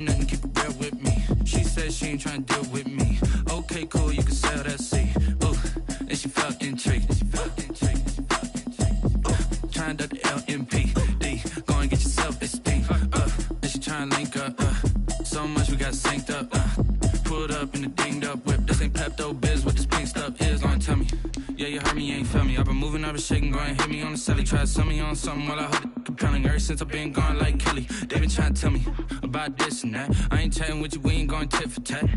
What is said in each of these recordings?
Nothing, keep it real with me. She said she ain't trying to deal with me. Okay, cool, you can sell that seat. Ooh, and she felt intrigued. Trying to the LMPD. Go and get yourself esteem. And she trying to link up. So much we got synced up. Pulled up in the dinged up whip. This ain't Pepto Biz, what this pink stuff is. Gonna tell me. Yeah, you heard me, you ain't feel me. I've been moving, I've been shaking, go and hit me on the celly. Try to sell me on something while I hold it compelling. Ever since I've been gone like Kelly, they been trying to tell me about this and that. I ain't chatting with you, we ain't going tit for tat.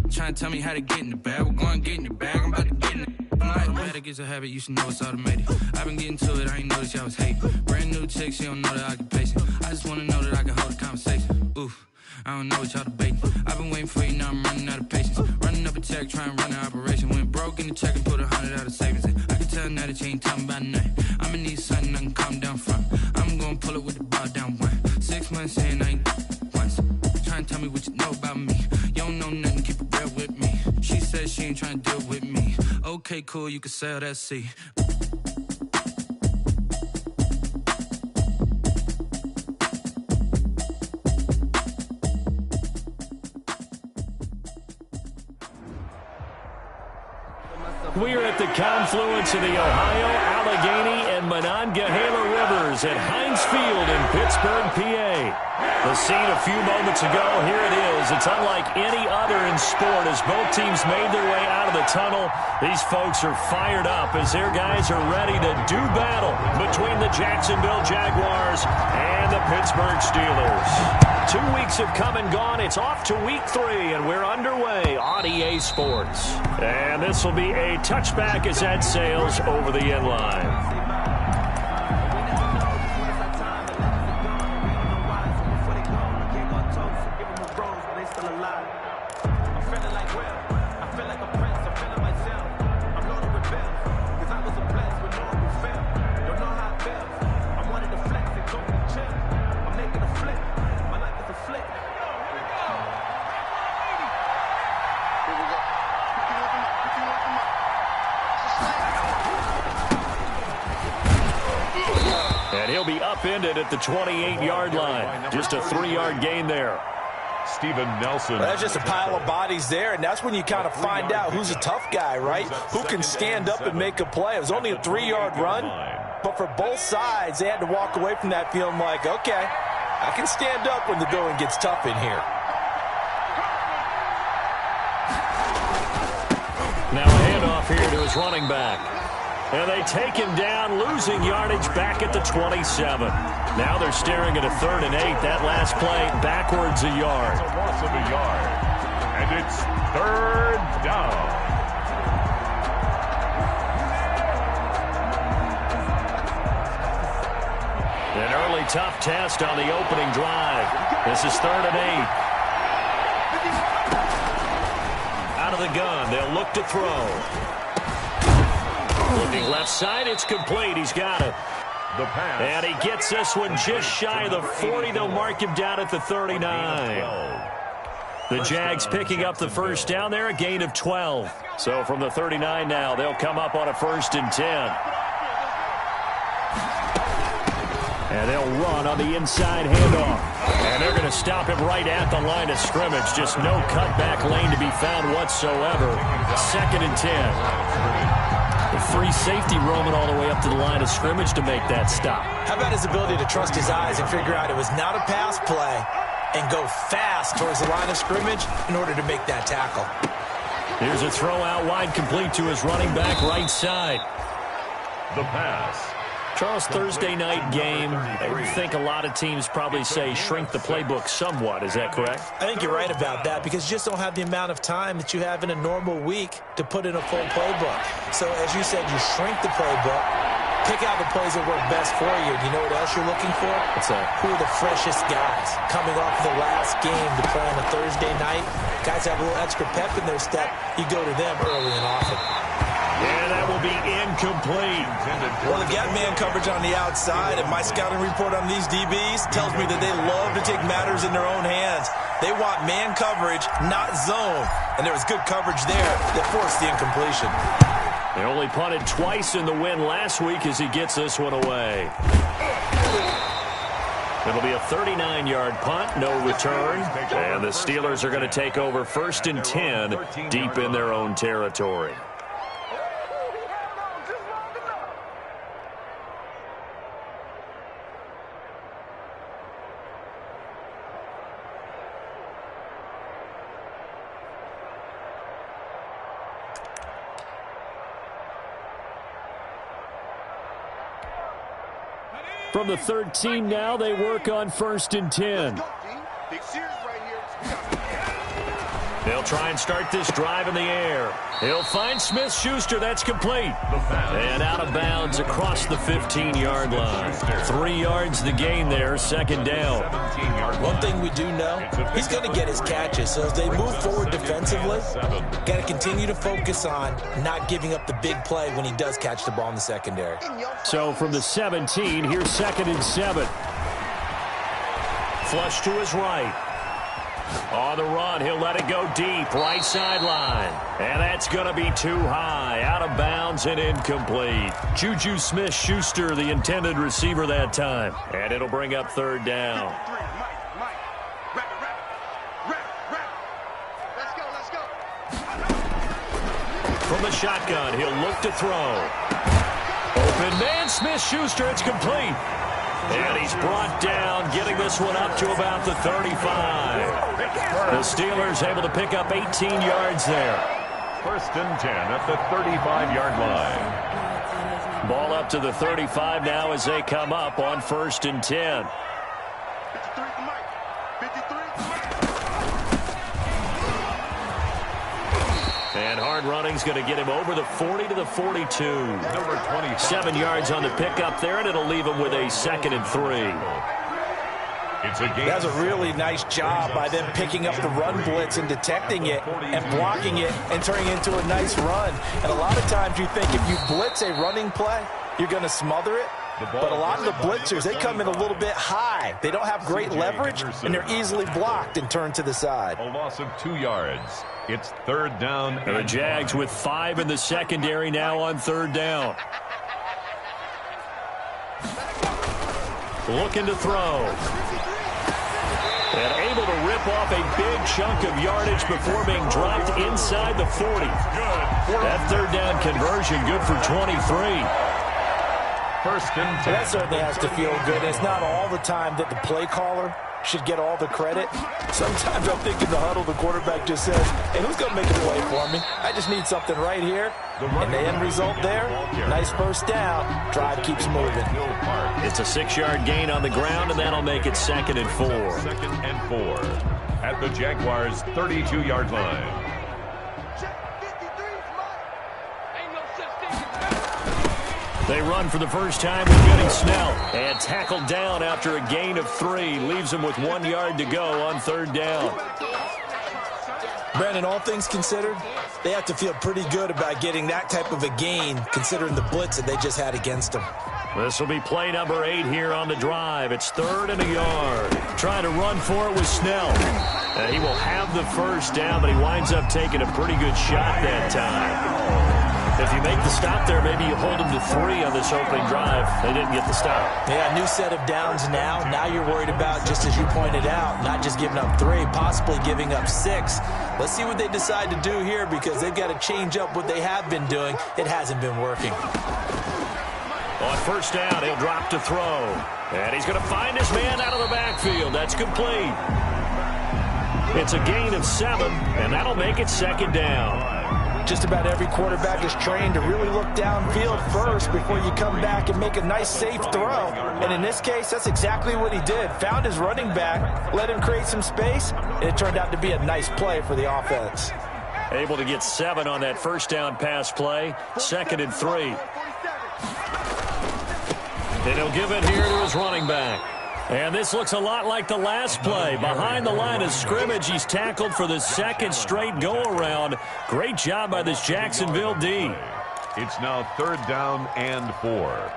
Trying to tell me how to get in the bag, we're going to get in the bag, I'm about to get in it. I'm like, automatic is a habit, you should know it's automated. I've been getting to it, I ain't noticed y'all was hating. Brand new chick, she don't know that I can pace it. I just wanna know that I can hold a conversation. Oof, I don't know what y'all debating. I've been waiting for you, now I'm running out of patience. Running up a check, trying to run an operation. Went broke in the check and put 100 out of savings in. I can tell now that you ain't talking about nothing. I'ma need something I can calm down from. I'm gonna pull it with the bar down one. 6 months in, I ain't once. Trying to tell me what you know about me. You don't know nothing, keep it real with me. She said she ain't trying to deal with me. Okay, cool, you can sell that seat. We're at the confluence of the Ohio, Allegheny, and Monongahela Rivers at Heinz Field in Pittsburgh, PA. The scene a few moments ago, here it is. It's unlike any other in sport as both teams made their way out of the tunnel. These folks are fired up as their guys are ready to do battle between the Jacksonville Jaguars and the Pittsburgh Steelers. 2 weeks have come and gone. It's off to week 3, and we're underway on EA Sports. And this will be a touchback as that sails over the end line. And he'll be upended at the 28-yard line. Just a 3-yard gain there. Steven Nelson. Well, that's just a pile of bodies there, and that's when you kind of find out who's a tough guy, right? Who can stand up and make a play. It was only a 3-yard run, but for both sides, they had to walk away from that feeling like, okay, I can stand up when the going gets tough in here. Now a handoff here to his running back. And they take him down, losing yardage back at the 27. Now they're staring at a 3rd and 8. That last play backwards a yard. It's a loss of a yard. And it's 3rd down. An early tough test on the opening drive. This is 3rd and 8. Out of the gun, they'll look to throw. Looking left side, it's complete. He's got it. The pass. And he gets this one just shy of the 40. They'll mark him down at the 39. The Jags picking up the first down there, a gain of 12. So from the 39 now, they'll come up on a 1st and 10. And they'll run on the inside handoff. And they're going to stop him right at the line of scrimmage. Just no cutback lane to be found whatsoever. 2nd and 10. The free safety roaming all the way up to the line of scrimmage to make that stop. How about his ability to trust his eyes and figure out it was not a pass play and go fast towards the line of scrimmage in order to make that tackle. Here's a throw out wide, complete to his running back right side. The pass. Charles, Thursday night game, I think a lot of teams probably say shrink the playbook somewhat. Is that correct? I think you're right about that because you just don't have the amount of time that you have in a normal week to put in a full playbook. So as you said, you shrink the playbook, pick out the plays that work best for you. You know what else you're looking for? What's that? Who are the freshest guys coming off the last game to play on a Thursday night? Guys have a little extra pep in their step. You go to them early and often. And that will be incomplete. Well, they've got man coverage on the outside, and my scouting report on these DBs tells me that they love to take matters in their own hands. They want man coverage, not zone. And there was good coverage there that forced the incompletion. They only punted twice in the win last week as he gets this one away. It'll be a 39-yard punt, no return. And the Steelers are going to take over 1st and 10 deep in their own territory. From the 13 now, they work on 1st and 10. They'll try and start this drive in the air. He'll find Smith-Schuster. That's complete. And out of bounds across the 15-yard line. 3 yards the gain there, 2nd down. One thing we do know, he's going to get his catches. So as they move forward defensively, got to continue to focus on not giving up the big play when he does catch the ball in the secondary. So from the 17, here's 2nd and 7. Flush to his right. On the run, he'll let it go deep, right sideline. And that's going to be too high, out of bounds and incomplete. Juju Smith-Schuster, the intended receiver that time. And it'll bring up 3rd down. From the shotgun, he'll look to throw. Open man, Smith-Schuster, it's complete. And he's brought down, getting this one up to about the 35. The Steelers able to pick up 18 yards there. 1st and 10 at the 35-yard line. Ball up to the 35 now as they come up on 1st and 10. And hard running's going to get him over the 40 to the 42. 7 yards on the pickup there, and it'll leave him with a 2nd and 3. That's a really nice job by them picking up the run blitz and detecting it and blocking it and turning it into a nice run. And a lot of times you think if you blitz a running play, you're going to smother it. But a lot of the blitzers, they come in a little bit high. They don't have great leverage, and they're easily blocked and turned to the side. A loss of 2 yards. It's 3rd down. And the Jags with 5 in the secondary now on 3rd down. Looking to throw. And able to rip off a big chunk of yardage before being dropped inside the 40. That 3rd down conversion good for 23. 1st and 10. That certainly has to feel good. It's not all the time that the play caller should get all the credit. Sometimes I think in the huddle, the quarterback just says, hey, who's going to make a play for me? I just need something right here. And the end result there, nice 1st down. Drive keeps moving. It's a 6-yard gain on the ground, and that'll make it 2nd and 4. 2nd and 4 at the Jaguars' 32-yard line. They run for the first time with Benny Snell. And tackled down after a gain of 3. Leaves him with 1 yard to go on 3rd down. Brandon, all things considered, they have to feel pretty good about getting that type of a gain, considering the blitz that they just had against them. This will be play number 8 here on the drive. It's 3rd and a yard. Trying to run for it with Snell. He will have the 1st down, but he winds up taking a pretty good shot that time. If you make the stop there, maybe you hold them to 3 on this opening drive. They didn't get the stop. Yeah, new set of downs now. Now you're worried about, just as you pointed out, not just giving up 3, possibly giving up 6. Let's see what they decide to do here, because they've got to change up what they have been doing. It hasn't been working. On 1st down, he'll drop to throw. And he's going to find his man out of the backfield. That's complete. It's a gain of 7, and that'll make it 2nd down. Just about every quarterback is trained to really look downfield first before you come back and make a nice, safe throw. And in this case, that's exactly what he did. Found his running back, let him create some space, and it turned out to be a nice play for the offense. Able to get 7 on that 1st down pass play. 2nd and 3. And he'll give it here to his running back. And this looks a lot like the last play. Behind the line of scrimmage, he's tackled for the 2nd straight go-around. Great job by this Jacksonville D. It's now 3rd down and 4.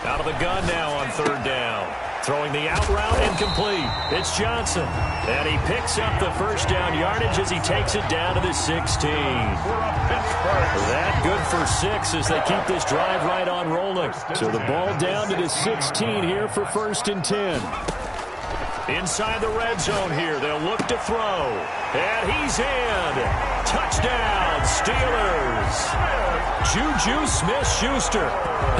Out of the gun now on 3rd down. Throwing the out route, incomplete. It's Johnson. And he picks up the first down yardage as he takes it down to the 16. That good for 6 as they keep this drive right on rolling. So the ball down to the 16 here for 1st and 10. Inside the red zone here, they'll look to throw. And he's in. Touchdown, Steelers. Juju Smith-Schuster,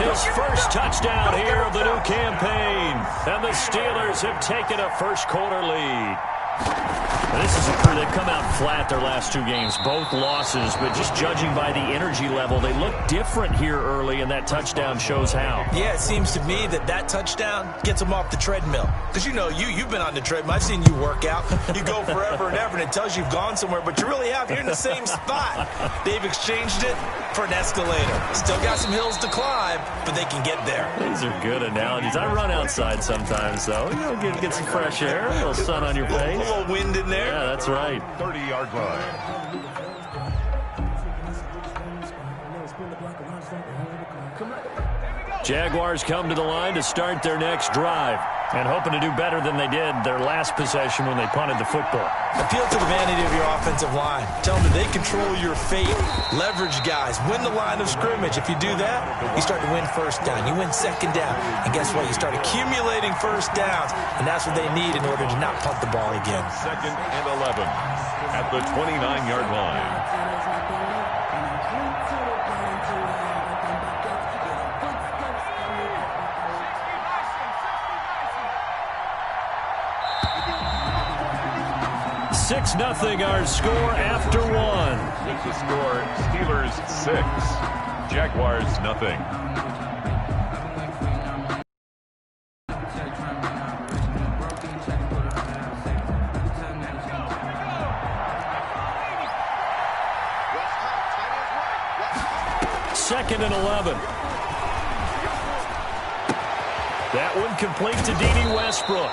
his first touchdown here of the new campaign. And the Steelers have taken a first-quarter lead. This is a crew. They've come out flat their last 2 games, both losses, but just judging by the energy level, they look different here early, and that touchdown shows how. Yeah, it seems to me that touchdown gets them off the treadmill. Because you know, you've been on the treadmill. I've seen you work out. You go forever and ever, and it tells you you've gone somewhere, but you really have. You're in the same spot. They've exchanged it for an escalator. Still got some hills to climb, but they can get there. These are good analogies. I run outside sometimes, though. You know, get some fresh air, a little sun on your face. A little wind in there. Yeah, that's right. 30-yard line. Jaguars come to the line to start their next drive and hoping to do better than they did their last possession when they punted the football. Appeal to the vanity of your offensive line. Tell them that they control your fate. Leverage guys. Win the line of scrimmage. If you do that, you start to win first down. You win second down. And guess what? You start accumulating first downs. And that's what they need in order to not punt the ball again. 2nd and 11 at the 29-yard line. Six 0 our score after 1. With the score, Steelers 6, Jaguars 0. Second and 11. That one complete to D.D. Westbrook.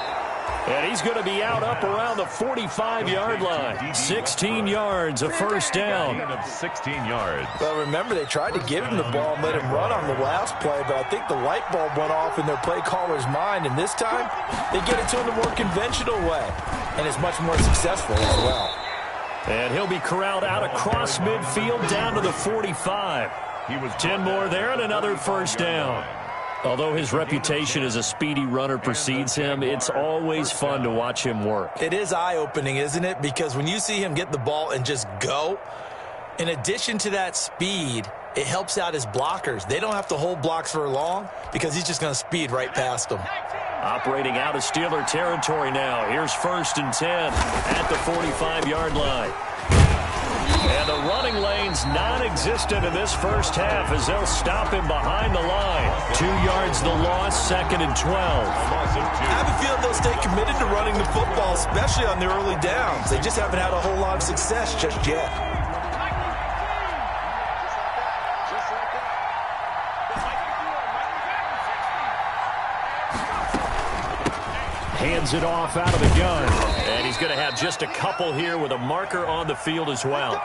And he's going to be out up around the 45-yard line. 16 yards, a first down. Of 16 yards. Well, remember, they tried to give him the ball and let him run on the last play, but I think the light bulb went off in their play caller's mind, and this time they get it to him the more conventional way, and it's much more successful as well. And he'll be corralled out across midfield down to the 45. He was 10 more there and another first down. Although his reputation as a speedy runner precedes him, it's always fun to watch him work. It is eye-opening, isn't it? Because when you see him get the ball and just go, in addition to that speed, it helps out his blockers. They don't have to hold blocks for long because he's just going to speed right past them. Operating out of Steeler territory now. Here's 1st and 10 at the 45-yard line. And the running lane's non-existent in this first half as they'll stop him behind the line. 2 yards the loss, 2nd and 12. I have a feeling they'll stay committed to running the football, especially on the early downs. They just haven't had a whole lot of success just yet. Hands it off out of the gun. And he's going to have just a couple here with a marker on the field as well.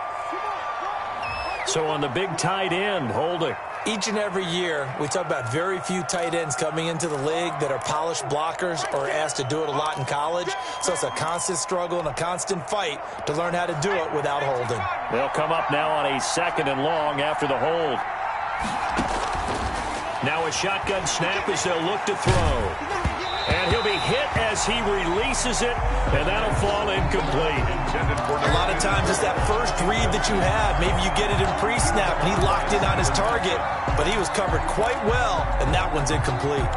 So on the big tight end, holding. Each and every year, we talk about very few tight ends coming into the league that are polished blockers or asked to do it a lot in college. So it's a constant struggle and a constant fight to learn how to do it without holding. They'll come up now on a 2nd and long after the hold. Now a shotgun snap as they'll look to throw. And he'll be hit as he releases it, and that'll fall incomplete. A lot of times it's that first read that you have. Maybe you get it in pre-snap, and he locked in on his target, but he was covered quite well, and that one's incomplete.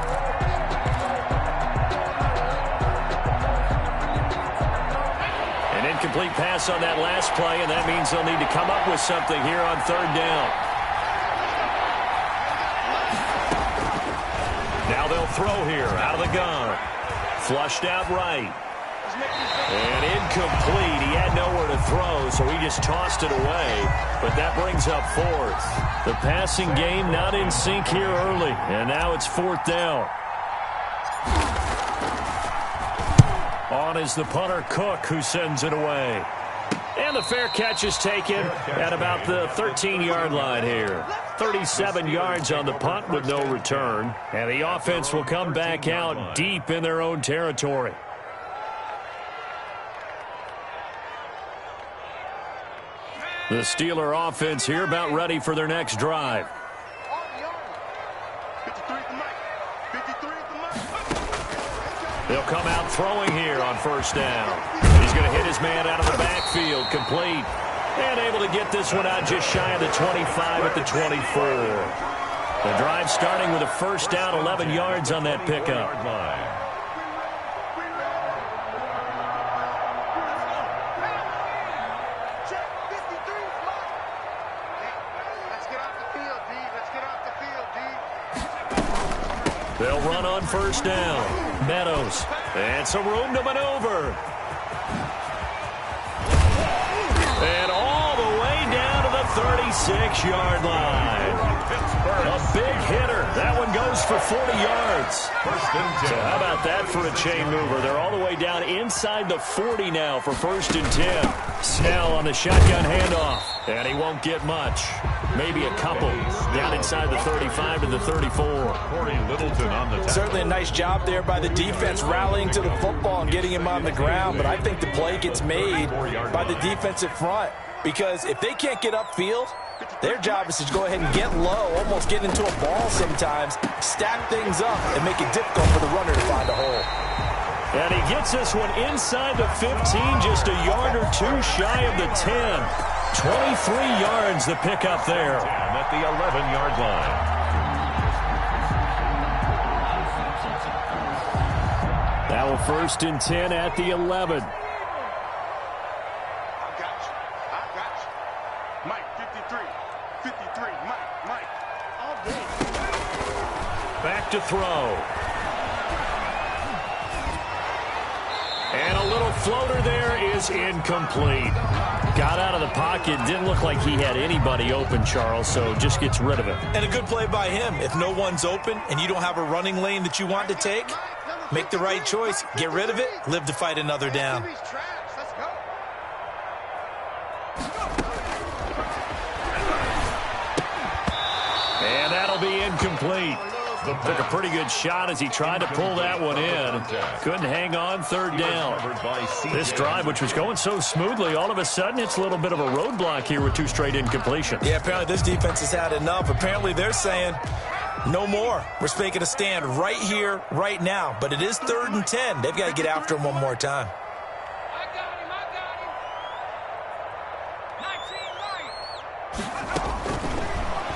An incomplete pass on that last play, and that means they'll need to come up with something here on 3rd down. Now they'll throw here out of the gun. Flushed out right. And incomplete. He had nowhere to throw, so he just tossed it away. But that brings up 4th. The passing game not in sync here early. And now it's 4th down. On is the punter, Cook, who sends it away. And the fair catch is taken at about the 13-yard line here. 37 yards on the punt with no return. And the offense will come back out deep in their own territory. The Steeler offense here about ready for their next drive. They'll come out throwing here on first down. He's going to hit his man out of the backfield, complete. And able to get this one out just shy of the 25 at the 24. The drive starting with a first down, 11 yards on that pickup. They'll run on first down. Meadows. And some room to maneuver. And all the way down to the 36-yard line. A big hitter. That one goes for 40 yards. So how about that for a chain mover? They're all the way down inside the 40 now for 1st and 10. Snell on the shotgun handoff. And he won't get much. Maybe a couple. Down inside the 35 to the 34. Certainly a nice job there by the defense rallying to the football and getting him on the ground. But I think the play gets made by the defensive front. Because if they can't get upfield, their job is to go ahead and get low, almost get into a ball sometimes, stack things up, and make it difficult for the runner to find a hole. And he gets this one inside the 15, just a yard or two shy of the 10. 23 yards the pickup there. At the 11-yard line. Now a 1st and 10 at the 11. Back to throw. And a little floater there is incomplete. Got out of the pocket. Didn't look like he had anybody open, Charles, so just gets rid of it. And a good play by him. If no one's open and you don't have a running lane that you want to take, make the right choice. Get rid of it. Live to fight another down. And that'll be incomplete. Took a pretty good shot as he tried to pull that one in. Couldn't hang on, 3rd down. This drive, which was going so smoothly, all of a sudden it's a little bit of a roadblock here with 2 straight incompletions. Yeah, apparently this defense has had enough. Apparently they're saying no more. We're making a stand right here, right now. But it is 3rd and 10. They've got to get after him one more time.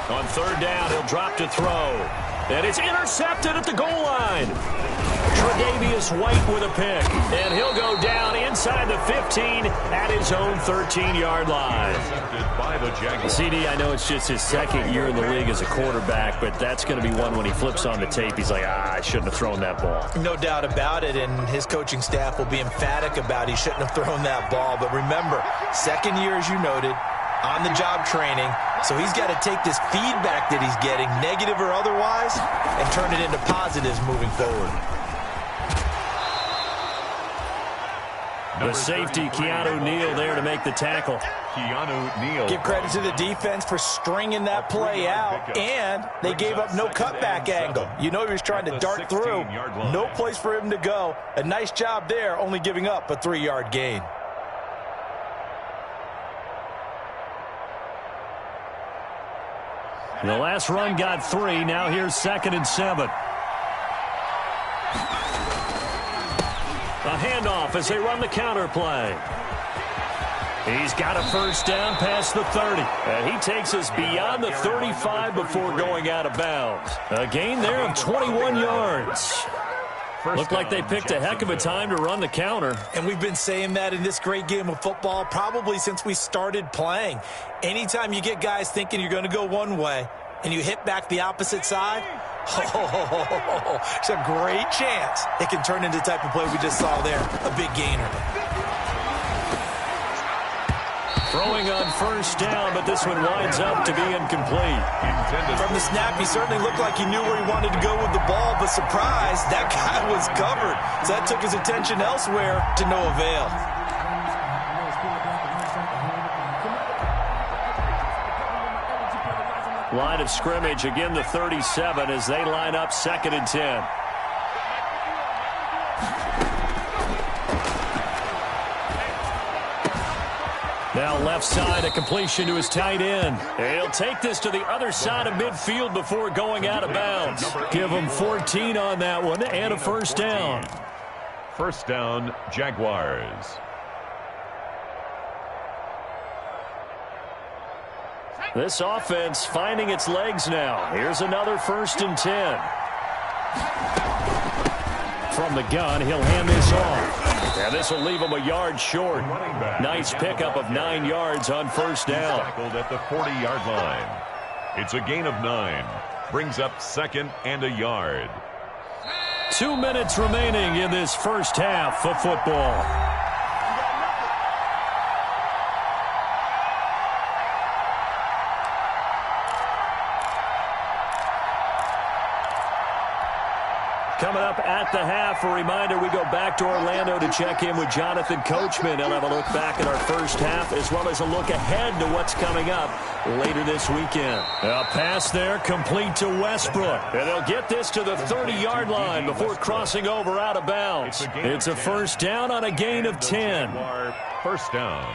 On 3rd down, he'll drop to throw. And it's intercepted at the goal line. Tre'Davious White with a pick. And he'll go down inside the 15 at his own 13-yard line. CD, I know it's just his 2nd year in the league as a quarterback, but that's going to be one when he flips on the tape. He's like, I shouldn't have thrown that ball. No doubt about it, and his coaching staff will be emphatic about he shouldn't have thrown that ball. But remember, 2nd year, as you noted, on-the-job training, so he's got to take this feedback that he's getting, negative or otherwise, and turn it into positives moving forward. The safety, Keanu Neal, there to make the tackle. Keanu Neal. Give credit to the defense for stringing that play out, and they gave up no cutback angle. You know he was trying to dart through. No place for him to go. A nice job there, only giving up a 3-yard gain. The last run got 3. Now here's 2nd and 7. A handoff as they run the counter play. He's got a first down past the 30. And he takes us beyond the 35 before going out of bounds. A gain there of 21 yards. Looked like they picked a heck of a time to run the counter. And we've been saying that in this great game of football probably since we started playing. Anytime you get guys thinking you're going to go one way and you hit back the opposite side, it's a great chance it can turn into the type of play we just saw there, a big gainer. Throwing on first down, but this one winds up to be incomplete. From the snap, he certainly looked like he knew where he wanted to go with the ball, but surprise, that guy was covered. So that took his attention elsewhere to no avail. Line of scrimmage, again the 37 as they line up 2nd and 10. Now left side, a completion to his tight end. He'll take this to the other side of midfield before going out of bounds. Give him 14 on that one and a first down. First down, Jaguars. This offense finding its legs now. Here's another 1st and 10. From the gun, he'll hand this off. And this will leave him a yard short. Nice pickup of 9 yards on first down. Tackled at the 40-yard line. It's a gain of 9. Brings up 2nd and a yard. 2 minutes remaining in this first half of football. Coming up at the half, a reminder, we go back to Orlando to check in with Jonathan Coachman. He'll have a look back at our first half as well as a look ahead to what's coming up later this weekend. A pass there complete to Westbrook. And they'll get this to the 30-yard line before crossing over out of bounds. It's a first down on a gain of 10. First down.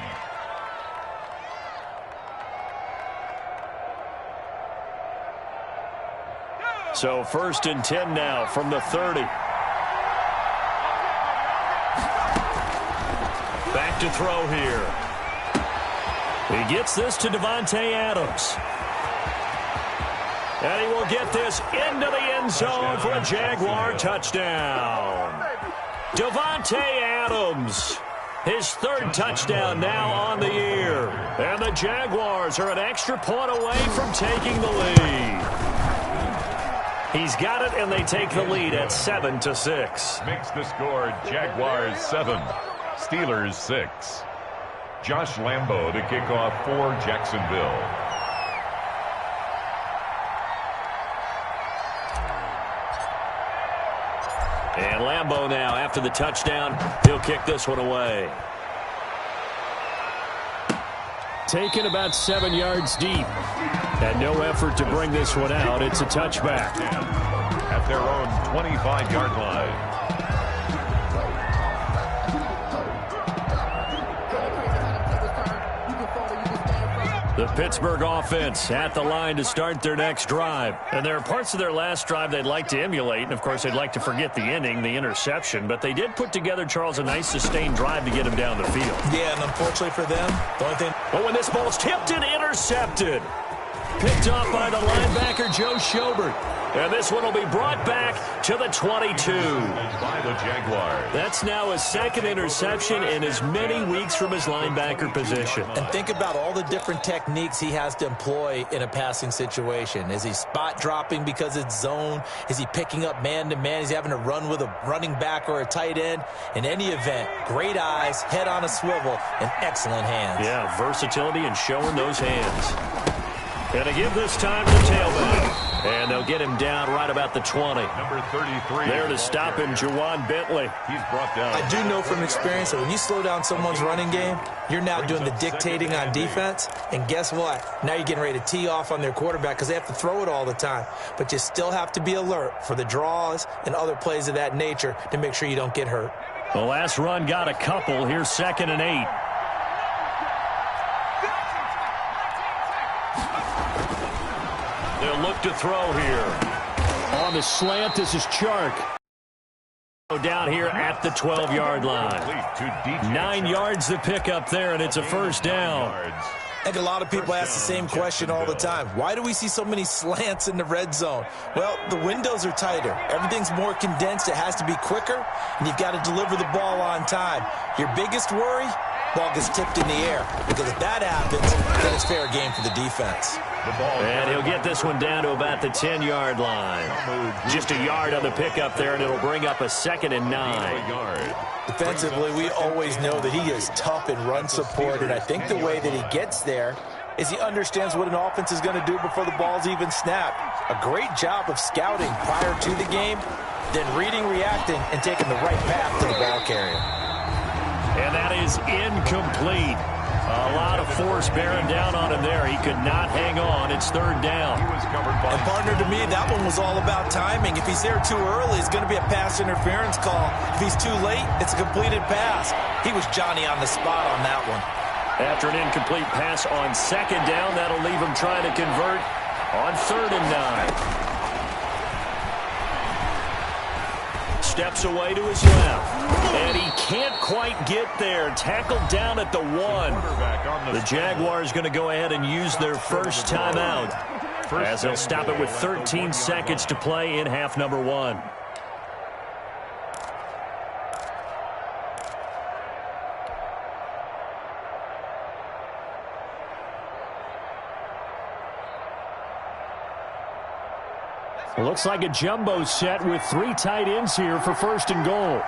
So 1st and 10 now from the 30. Back to throw here. He gets this to Davante Adams. And he will get this into the end zone for a Jaguar touchdown. Davante Adams, his 3rd touchdown now on the year. And the Jaguars are an extra point away from taking the lead. He's got it, and they take the lead at 7-6. Makes the score Jaguars 7, Steelers 6. Josh Lambo to kick off for Jacksonville. And Lambo now, after the touchdown, he'll kick this one away. Taken about 7 yards deep. And no effort to bring this one out. It's a touchback. At their own 25-yard line. The Pittsburgh offense at the line to start their next drive. And there are parts of their last drive they'd like to emulate. And, of course, they'd like to forget the inning, the interception. But they did put together, Charles, a nice sustained drive to get him down the field. Yeah, and unfortunately for them, the only thing... But when this ball's tipped and intercepted. Picked off by the linebacker, Joe Schobert. And this one will be brought back to the 22. By the Jaguars. That's now his 2nd interception in as many weeks from his linebacker position. And think about all the different techniques he has to employ in a passing situation. Is he spot dropping because it's zone? Is he picking up man-to-man? Is he having to run with a running back or a tight end? In any event, great eyes, head on a swivel, and excellent hands. Yeah, versatility and showing those hands. And to give this time to the tailback. And they'll get him down right about the 20. Number 33. There to stop him, Juwan Bentley. He's brought down. I do know from experience that when you slow down someone's running game, you're now doing the dictating on defense. And guess what? Now you're getting ready to tee off on their quarterback because they have to throw it all the time. But you still have to be alert for the draws and other plays of that nature to make sure you don't get hurt. The last run got a couple. Here's 2nd and 8. They'll look to throw here. On the slant, this is Chark. Down here at the 12-yard line. 9 yards to pick up there, and it's a first down. I think a lot of people ask the same question all the time. Why do we see so many slants in the red zone? Well, the windows are tighter. Everything's more condensed. It has to be quicker, and you've got to deliver the ball on time. Your biggest worry? Ball gets tipped in the air. Because if that happens, then it's fair game for the defense. And he'll get this one down to about the 10-yard line. Just a yard on the pickup there, and it'll bring up a 2nd and 9. Defensively, we always know that he is tough in run support, and I think the way that he gets there is he understands what an offense is going to do before the ball's even snapped. A great job of scouting prior to the game, then reading, reacting, and taking the right path to the ball carrier. And that is incomplete. A lot of force bearing down on him there. He could not hang on. It's third down. And partner, to me, that one was all about timing. If he's there too early, it's going to be a pass interference call. If he's too late, it's a completed pass. He was Johnny on the spot on that one. After an incomplete pass on second down, that'll leave him trying to convert on 3rd and 9. Steps away to his left, and he can't quite get there. Tackled down at the 1. The Jaguars going to go ahead and use their first timeout, as they'll stop it with 13 seconds to play in half number 1. Looks like a jumbo set with 3 tight ends here for 1st and goal.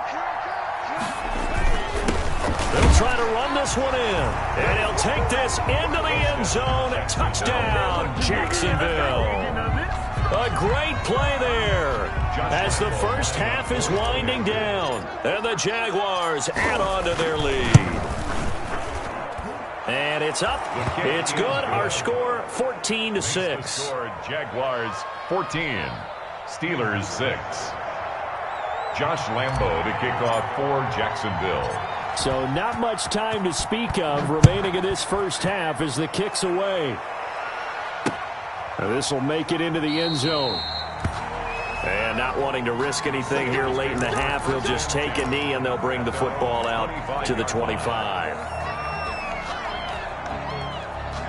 They'll try to run this one in, and he'll take this into the end zone. Touchdown, Jacksonville. A great play there as the first half is winding down, and the Jaguars add on to their lead. And it's up. It's good. Our score, 14-6. Jaguars 14, Steelers 6. Josh Lambo to kick off for Jacksonville. So not much time to speak of remaining in this first half as the kick's away. This will make it into the end zone. And not wanting to risk anything here late in the half, he'll just take a knee and they'll bring the football out to the 25.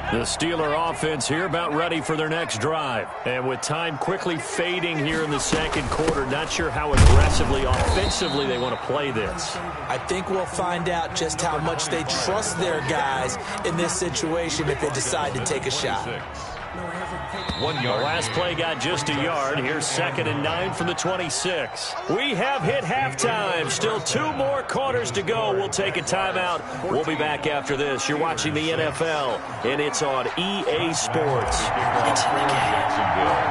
The Steeler offense here about ready for their next drive. And with time quickly fading here in the second quarter, not sure how aggressively, offensively they want to play this. I think we'll find out just how much they trust their guys in this situation if they decide to take a shot. 1 yard. The last play got just a yard. Here's 2nd and 9 from the 26. We have hit halftime. Still 2 more quarters to go. We'll take a timeout. We'll be back after this. You're watching the NFL, and it's on EA Sports. It's in the game.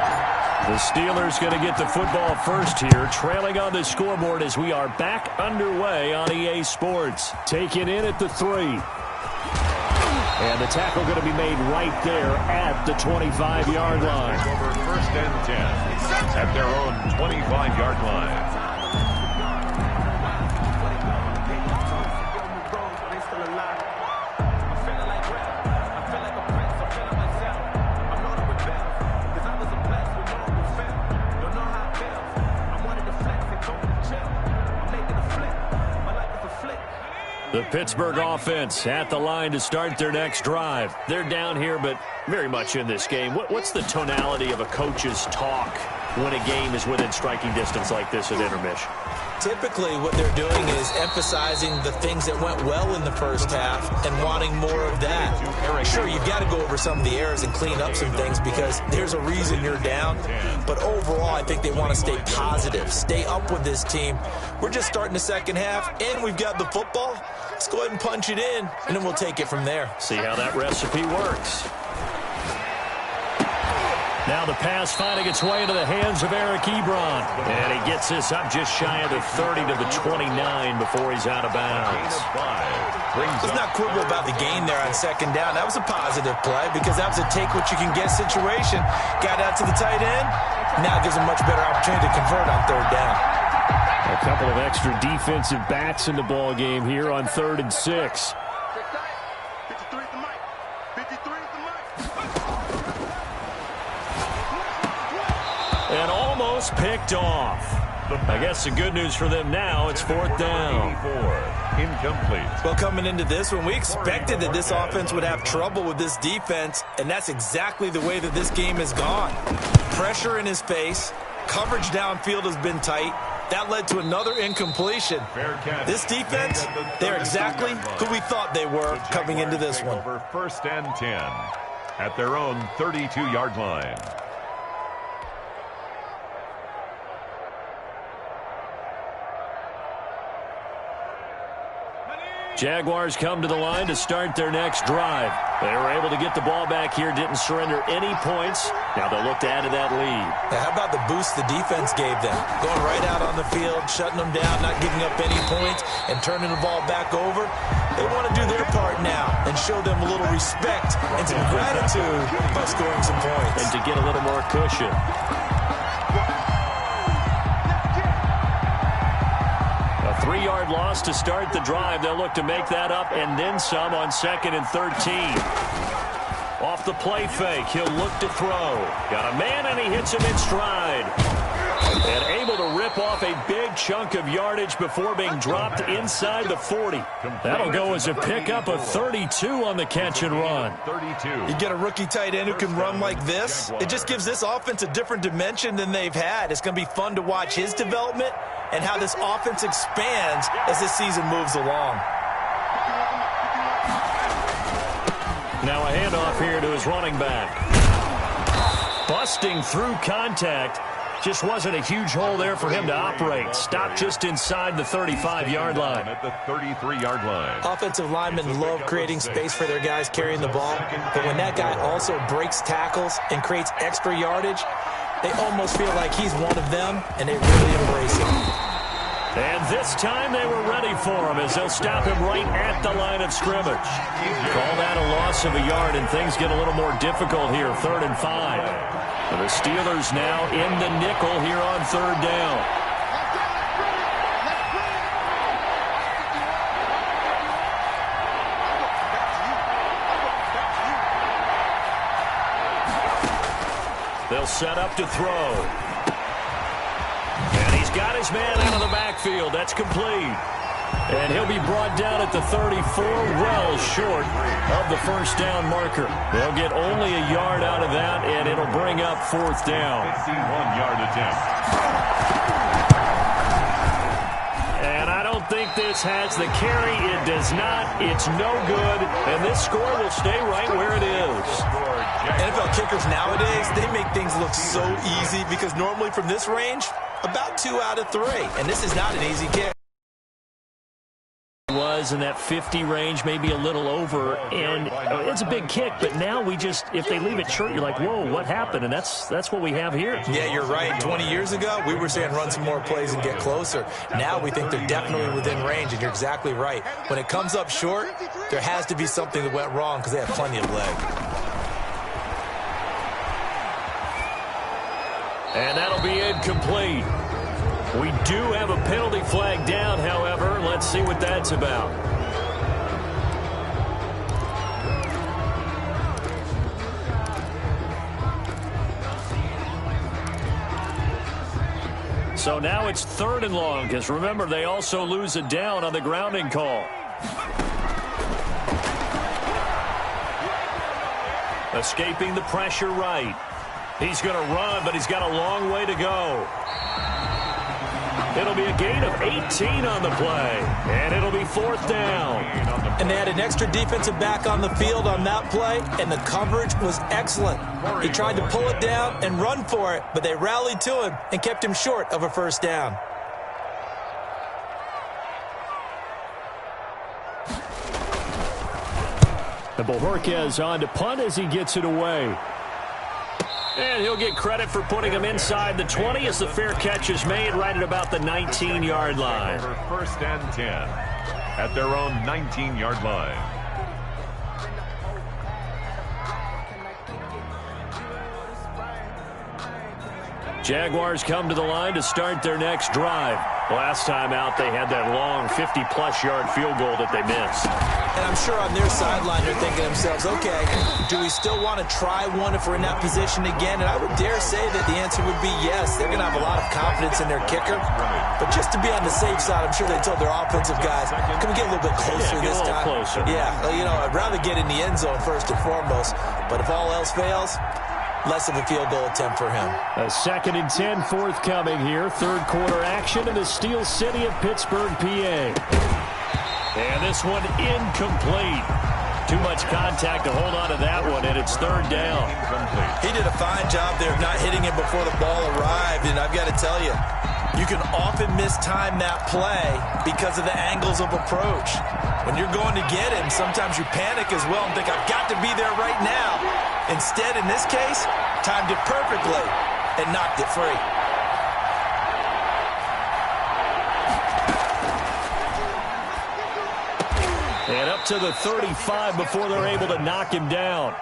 The Steelers going to get the football first here, trailing on the scoreboard as we are back underway on EA Sports. Taken in at the 3. And the tackle going to be made right there at the 25-yard line. Over 1st and 10 at their own 25-yard line. The Pittsburgh offense at the line to start their next drive. They're down here, but very much in this game. What's the tonality of a coach's talk when a game is within striking distance like this at intermission? Typically, what they're doing is emphasizing the things that went well in the first half and wanting more of that. Sure, you've got to go over some of the errors and clean up some things because there's a reason you're down. But overall, I think they want to stay positive, stay up with this team. We're just starting the second half, and we've got the football. Let's go ahead and punch it in, and then we'll take it from there. See how that recipe works. Now the pass finding its way into the hands of Eric Ebron. And he gets this up just shy of the 30 to the 29 before he's out of bounds. Let's not quibble about the gain there on 2nd down. That was a positive play because that was a take-what-you-can-get situation. Got out to the tight end. Now gives him much better opportunity to convert on 3rd down. A couple of extra defensive backs in the ball game here on 3rd and 6. And almost picked off. I guess the good news for them now, it's 4th down. Incomplete. Well, coming into this one, we expected that this offense would have trouble with this defense, and that's exactly the way that this game has gone. Pressure in his face. Coverage downfield has been tight. That led to another incompletion. This defense, they're exactly who we thought they were coming into this one. Over 1st and 10 at their own 32-yard line. Jaguars come to the line to start their next drive. They were able to get the ball back here, didn't surrender any points. Now they'll look to add to that lead. Now, how about the boost the defense gave them? Going right out on the field, shutting them down, not giving up any points, and turning the ball back over. They want to do their part now and and show them a little respect and some gratitude by scoring some points. And to get a little more cushion. A 3-yard loss to start the drive. They'll look to make that up and then some on 2nd and 13. Off the play fake, he'll look to throw. Got a man, and he hits him in stride. And able to rip off a big chunk of yardage before being dropped inside the 40. That'll go as a pickup of 32 on the catch and run. 32. You get a rookie tight end who can run like this. It just gives this offense a different dimension than they've had. It's going to be fun to watch his development and how this offense expands as this season moves along. Now a handoff here to his running back. Busting through contact. Just wasn't a huge hole there for him to operate. Stopped just inside the 35-yard line. At the 33-yard line. Offensive linemen love creating space for their guys carrying the ball, but when that guy also breaks tackles and creates extra yardage, they almost feel like he's one of them, and they really embrace him. And this time they were ready for him as they'll stop him right at the line of scrimmage. Call that a loss of a yard, and things get a little more difficult here, 3rd and 5. And the Steelers now in the nickel here on 3rd down. They'll set up to throw. And he's got his man out of the backfield. That's complete. And he'll be brought down at the 34, well short of the first down marker. They'll get only a yard out of that, and it'll bring up 4th down. 61-yard attempt. And I don't think this has the carry. It does not. It's no good. And this score will stay right where it is. NFL kickers nowadays, they make things look so easy because normally from this range, about 2 out of 3. And this is not an easy kick. Was in that 50 range, maybe a little over, and it's a big kick, but now we just, if they leave it short, you're like, whoa, what happened? And that's what we have here. Yeah, you're right. 20 years ago, we were saying run some more plays and get closer. Now we think they're definitely within range, and you're exactly right. When it comes up short, there has to be something that went wrong because they have plenty of leg. And that'll be incomplete. We do have a penalty flag down, however. Let's see what that's about. So now it's 3rd and long, because remember, they also lose a down on the grounding call. Escaping the pressure right. He's going to run, but he's got a long way to go. It'll be a gain of 18 on the play, and it'll be 4th down. And they had an extra defensive back on the field on that play, and the coverage was excellent. He tried to pull it down and run for it, but they rallied to him and kept him short of a 1st down. And Bojorquez on to punt as he gets it away. And he'll get credit for putting him inside the 20 as the fair catch is made right at about the 19-yard line. 1st and 10 at their own 19-yard line. Jaguars come to the line to start their next drive. Last time out, they had that long 50-plus yard field goal that they missed. And I'm sure on their sideline, they're thinking to themselves, okay, do we still want to try one if we're in that position again? And I would dare say that the answer would be yes. They're going to have a lot of confidence in their kicker. But just to be on the safe side, I'm sure they told their offensive guys, can we get a little bit closer this time? Closer. Yeah, you know, I'd rather get in the end zone first and foremost. But if all else fails, less of a field goal attempt for him. A 2nd and 10 forthcoming here. 3rd quarter action in the Steel City of Pittsburgh, PA. And this one incomplete. Too much contact to hold on to that one, and it's 3rd down. He did a fine job there of not hitting it before the ball arrived, and I've got to tell you, you can often mistime that play because of the angles of approach. When you're going to get him, sometimes you panic as well and think, I've got to be there right now. Instead, in this case, timed it perfectly and knocked it free. And up to the 35 before they're able to knock him down.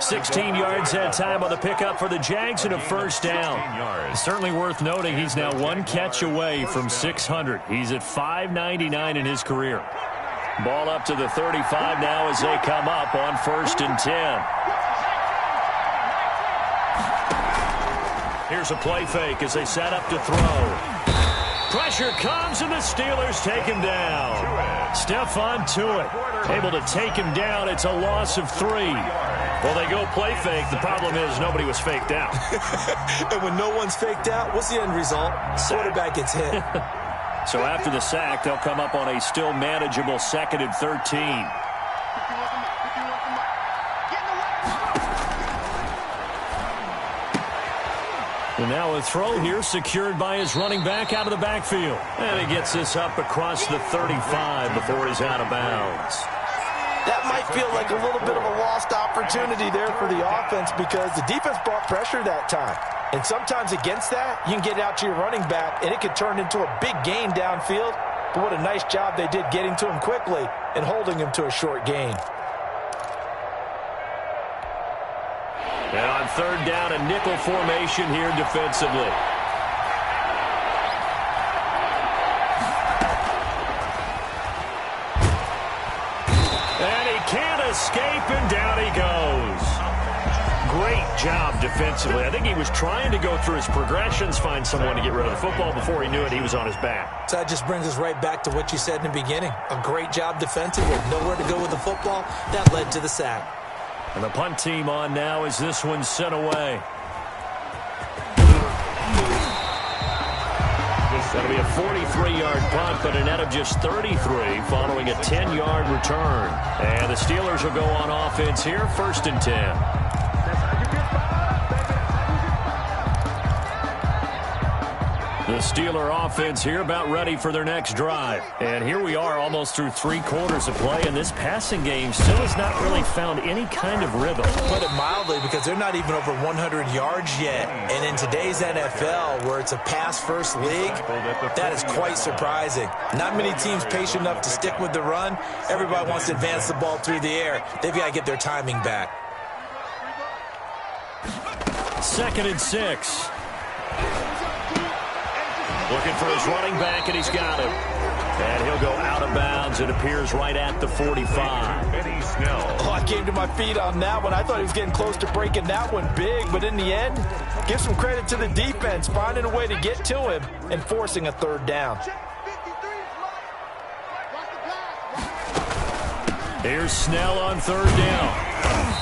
16 yards that time on the pickup for the Jags and a first down. It's certainly worth noting he's now one catch away from 600. He's at 599 in his career. Ball up to the 35 now as they come up on 1st and 10. Here's a play fake as they set up to throw. Pressure comes, and the Steelers take him down. Stephon Tuitt able to take him down. It's a loss of 3. Well, they go play fake. The problem is nobody was faked out. And when no one's faked out, what's the end result? Quarterback gets hit. So after the sack, they'll come up on a still manageable 2nd and 13. And now a throw here secured by his running back out of the backfield. And he gets this up across the 35 before he's out of bounds. That might feel like a little bit of a lost opportunity there for the offense because the defense brought pressure that time. And sometimes against that, you can get out to your running back, and it could turn into a big gain downfield. But what a nice job they did getting to him quickly and holding him to a short gain. And on 3rd down, a nickel formation here defensively. And he can't escape, and down he goes. Great job defensively. I think he was trying to go through his progressions, find someone to get rid of the football. Before he knew it, he was on his back. So that just brings us right back to what you said in the beginning. A great job defensively. Nowhere to go with the football. That led to the sack. And the punt team on now as this one's sent away. That'll be a 43-yard punt, but a net of just 33 following a 10-yard return. And the Steelers will go on offense here, 1st and 10. The Steeler offense here about ready for their next drive. And here we are almost through 3 quarters of play, and this passing game still has not really found any kind of rhythm. Put it mildly, because they're not even over 100 yards yet. And in today's NFL, where it's a pass-first league, that is quite surprising. Not many teams patient enough to stick with the run. Everybody wants to advance the ball through the air. They've got to get their timing back. 2nd and 6. Looking for his running back, and he's got him. And he'll go out of bounds. It appears right at the 45. Oh, I came to my feet on that one. I thought he was getting close to breaking that one big, but in the end, give some credit to the defense, finding a way to get to him and forcing a 3rd down. Here's Snell on 3rd down.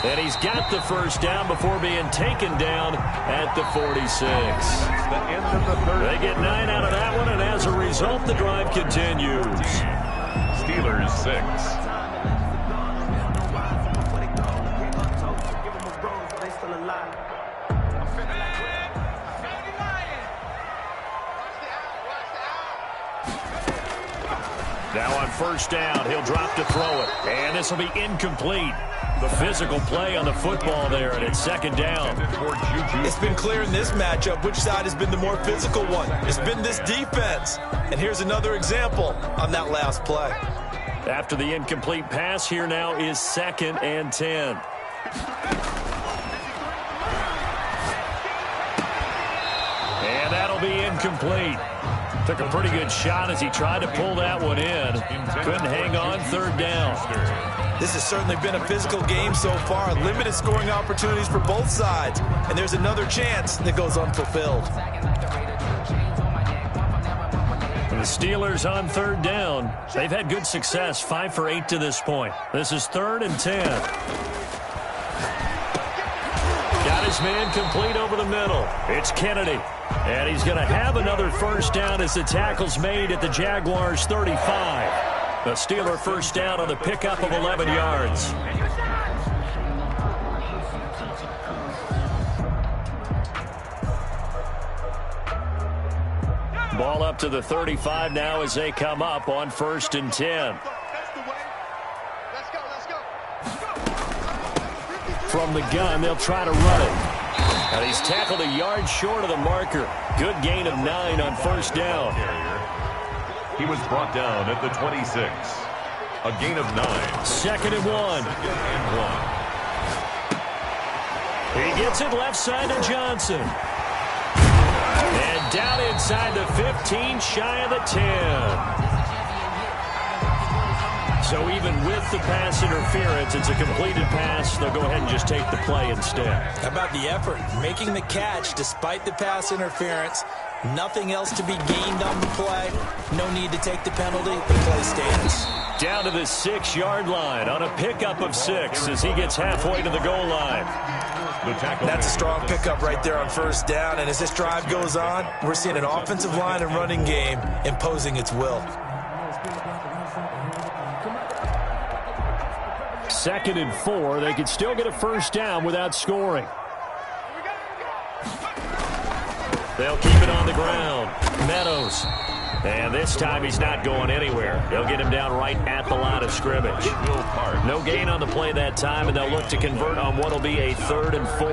And he's got the first down before being taken down at the 46. They get 9 out of that one, and as a result, the drive continues. Steelers 6. Now on 1st down, he'll drop to throw it. And this will be incomplete. The physical play on the football there, and it's 2nd down. It's been clear in this matchup which side has been the more physical one. It's been this defense. And here's another example on that last play. After the incomplete pass, here now is 2nd and 10. And that'll be incomplete. Took a pretty good shot as he tried to pull that one in. Couldn't hang on, 3rd down. This has certainly been a physical game so far. Limited scoring opportunities for both sides. And there's another chance that goes unfulfilled. The Steelers on 3rd down. They've had good success, 5 for 8 to this point. This is 3rd and 10. Got his man complete over the middle. It's Kennedy. And he's going to have another first down as the tackle's made at the Jaguars' 35. The Steeler first down on the pickup of 11 yards. Ball up to the 35 now as they come up on 1st and 10. From the gun, they'll try to run it. And he's tackled a yard short of the marker. Good gain of 9 on 1st down. He was brought down at the 26. A gain of 9. 2nd and 1. He gets it left side to Johnson. And down inside the 15, shy of the 10. So even with the pass interference, it's a completed pass. They'll go ahead and just take the play instead. How about the effort? Making the catch despite the pass interference. Nothing else to be gained on the play. No need to take the penalty. The play stands. Down to the 6-yard line on a pickup of 6 as he gets halfway to the goal line. That's a strong pickup right there on 1st down. And as this drive goes on, we're seeing an offensive line and running game imposing its will. 2nd and 4. They could still get a 1st down without scoring. They'll keep it on the ground. Meadows. And this time he's not going anywhere. They'll get him down right at the line of scrimmage. No gain on the play that time, and they'll look to convert on what will be a 3rd and 4.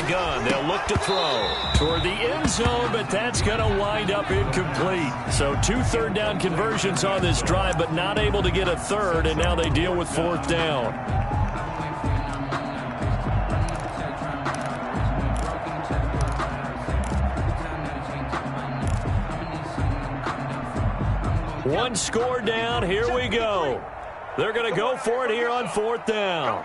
Gun. They'll look to throw toward the end zone, but that's going to wind up incomplete. So 2 3rd down conversions on this drive, but not able to get a 3rd, and now they deal with 4th down. One score down. Here we go. They're going to go for it here on 4th down.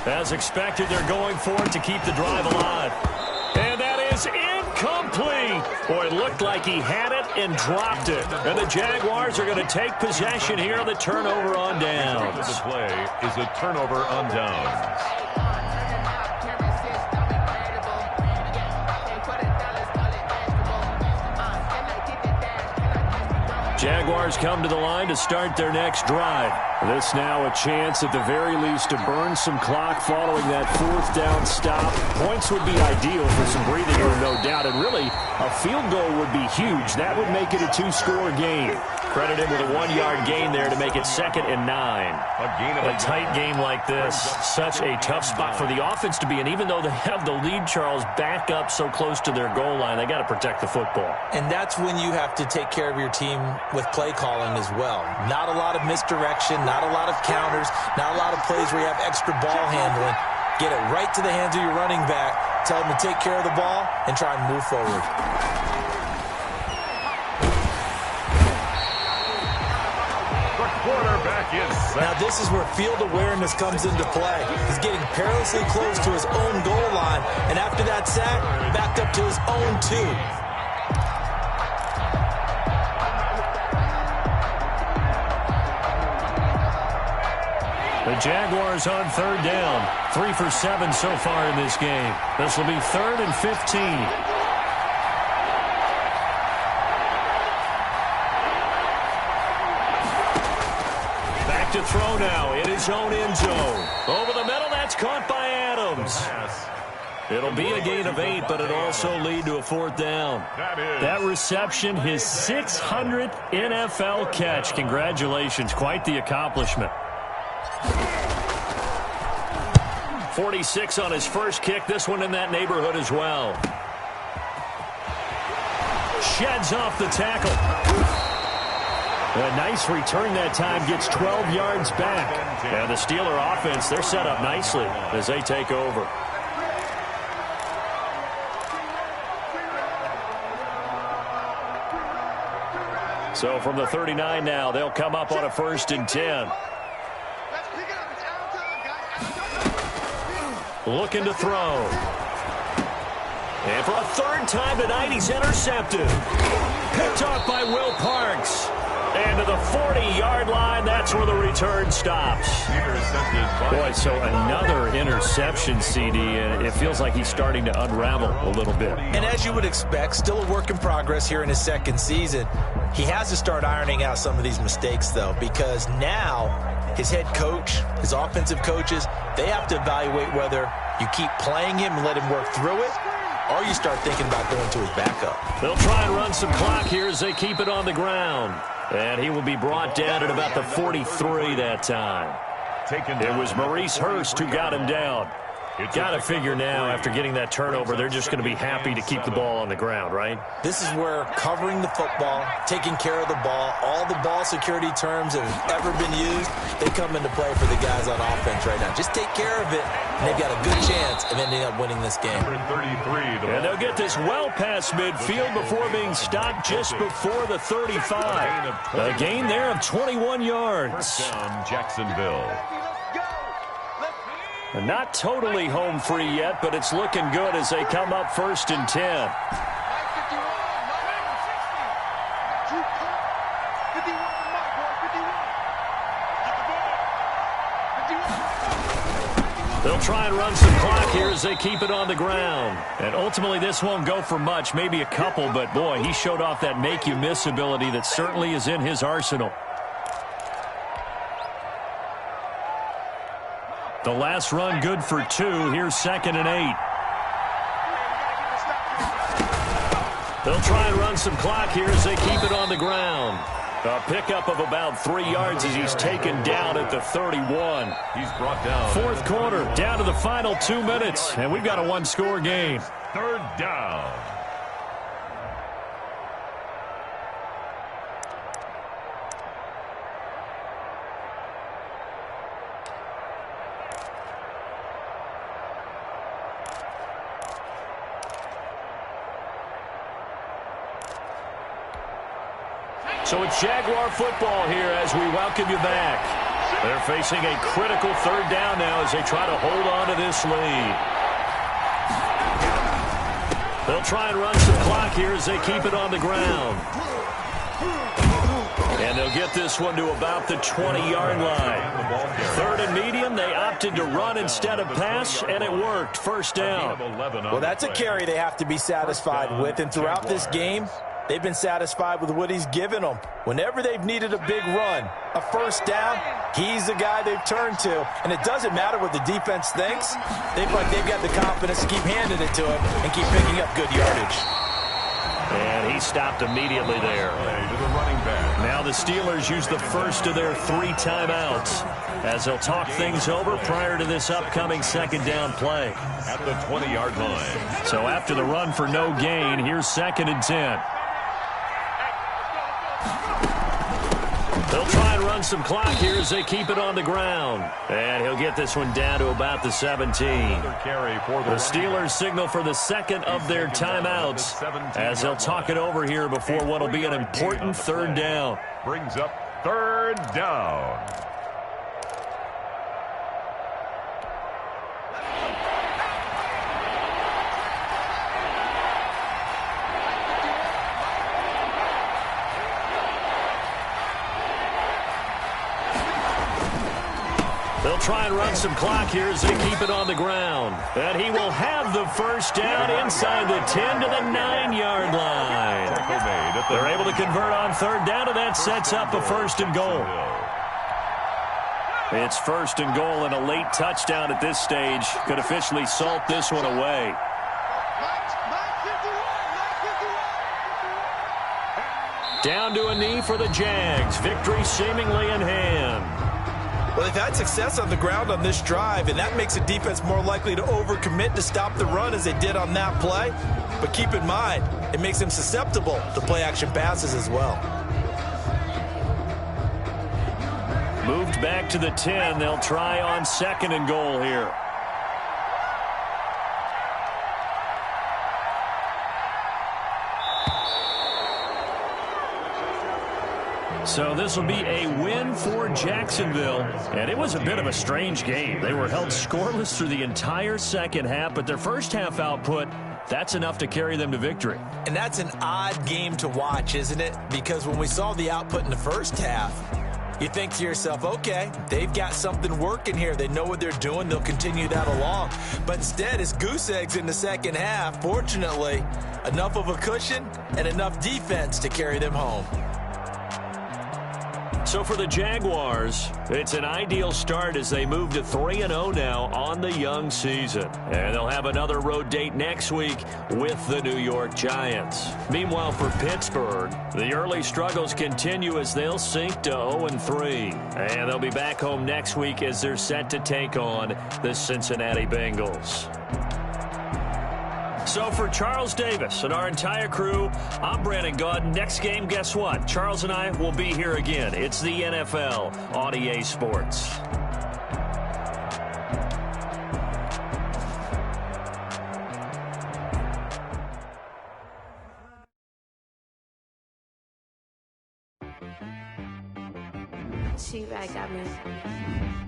As expected, they're going for it to keep the drive alive. And that is incomplete. Boy, it looked like he had it and dropped it. And the Jaguars are going to take possession here on the turnover on downs. The play is a turnover on downs. Jaguars come to the line to start their next drive. This now a chance at the very least to burn some clock following that 4th down stop. Points would be ideal for some breathing room, no doubt. And really, a field goal would be huge. That would make it a 2-score game. Credit him with a 1-yard gain there to make it 2nd and 9. A tight game like this, such a tough spot for the offense to be in. Even though they have the lead, Charles, back up so close to their goal line, they got to protect the football. And that's when you have to take care of your team with play calling as well. Not a lot of misdirection, not a lot of counters, not a lot of plays where you have extra ball handling. Get it right to the hands of your running back, tell them to take care of the ball, and try and move forward. Quarterback is set. Now this is where field awareness comes into play. He's getting perilously close to his own goal line, and after that sack, backed up to his own 2. The Jaguars on 3rd down. 3 for 7 so far in this game. This will be 3rd and 15. To throw now in his own end zone. Over the middle, that's caught by Adams. It'll be a gain of 8, but it'll also lead to a 4th down. That reception, his 600th NFL catch. Congratulations, quite the accomplishment. 46 on his first kick, this one in that neighborhood as well. Sheds off the tackle. A nice return that time, gets 12 yards back. And the Steeler offense, they're set up nicely as they take over. So from the 39 now, they'll come up on a 1st and 10. Looking to throw. And for a 3rd time tonight, he's intercepted. Picked off by Will Parks. And to the 40-yard line, that's where the return stops. Boy, so another interception, CD, and it feels like he's starting to unravel a little bit. And as you would expect, still a work in progress here in his 2nd season. He has to start ironing out some of these mistakes, though, because now his head coach, his offensive coaches, they have to evaluate whether You keep playing him and let him work through it, or you start thinking about going to his backup. They'll try and run some clock here as they keep it on the ground. And he will be brought down at about the 43 that time. It was Maurice Hurst who got him down. Got to figure now, after getting that turnover, they're just going to be happy to keep the ball on the ground, right? This is where covering the football, taking care of the ball, all the ball security terms that have ever been used, they come into play for the guys on offense right now. Just take care of it, and they've got a good chance of ending up winning this game. And they'll get this well past midfield before being stopped just before the 35. A gain there of 21 yards. Jacksonville. Not totally home free yet, but it's looking good as they come up 1st and 10. They'll try and run some clock here as they keep it on the ground. And ultimately this won't go for much, maybe a couple, but boy, he showed off that make-you-miss ability that certainly is in his arsenal. The last run good for 2. Here's 2nd and 8. They'll try and run some clock here as they keep it on the ground. A pickup of about 3 yards as he's taken down at the 31. He's brought down. 4th quarter, down to the final 2 minutes, and we've got a one-score game. 3rd down. So it's Jaguar football here as we welcome you back. They're facing a critical 3rd down now as they try to hold on to this lead. They'll try and run some clock here as they keep it on the ground. And they'll get this one to about the 20-yard line. 3rd and medium, they opted to run instead of pass, and it worked. 1st down. Well, that's a carry they have to be satisfied with, and throughout this game, they've been satisfied with what he's given them. Whenever they've needed a big run, a 1st down, he's the guy they've turned to. And it doesn't matter what the defense thinks. They've got the confidence to keep handing it to him and keep picking up good yardage. And he stopped immediately there. Now the Steelers use the first of their 3 timeouts as they'll talk things over prior to this upcoming 2nd down play. At the 20-yard line. So after the run for no gain, here's 2nd and 10. They'll try and run some clock here as they keep it on the ground. And he'll get this one down to about the 17. The Steelers signal for the 2nd of their timeouts as they'll talk it over here before what will be an important 3rd down. Brings up 3rd down. They'll try and run some clock here as they keep it on the ground. And he will have the 1st down inside the 10 to the 9-yard line. They're able to convert on 3rd down, and that sets up a 1st and goal. It's 1st and goal, and a late touchdown at this stage could officially salt this one away. Down to a knee for the Jags. Victory seemingly in hand. Well, they've had success on the ground on this drive, and that makes the defense more likely to overcommit to stop the run as they did on that play. But keep in mind, it makes them susceptible to play-action passes as well. Moved back to the 10. They'll try on 2nd and goal here. So this will be a win for Jacksonville. And it was a bit of a strange game. They were held scoreless through the entire 2nd half, but their 1st half output, that's enough to carry them to victory. And that's an odd game to watch, isn't it? Because when we saw the output in the 1st half, you think to yourself, okay, they've got something working here. They know what they're doing. They'll continue that along. But instead, it's goose eggs in the 2nd half. Fortunately, enough of a cushion and enough defense to carry them home. So for the Jaguars, it's an ideal start as they move to 3-0 now on the young season. And they'll have another road date next week with the New York Giants. Meanwhile, for Pittsburgh, the early struggles continue as they'll sink to 0-3. And they'll be back home next week as they're set to take on the Cincinnati Bengals. So for Charles Davis and our entire crew, I'm Brandon Gaudin. Next game, guess what? Charles and I will be here again. It's the NFL on EA Sports. She back got me.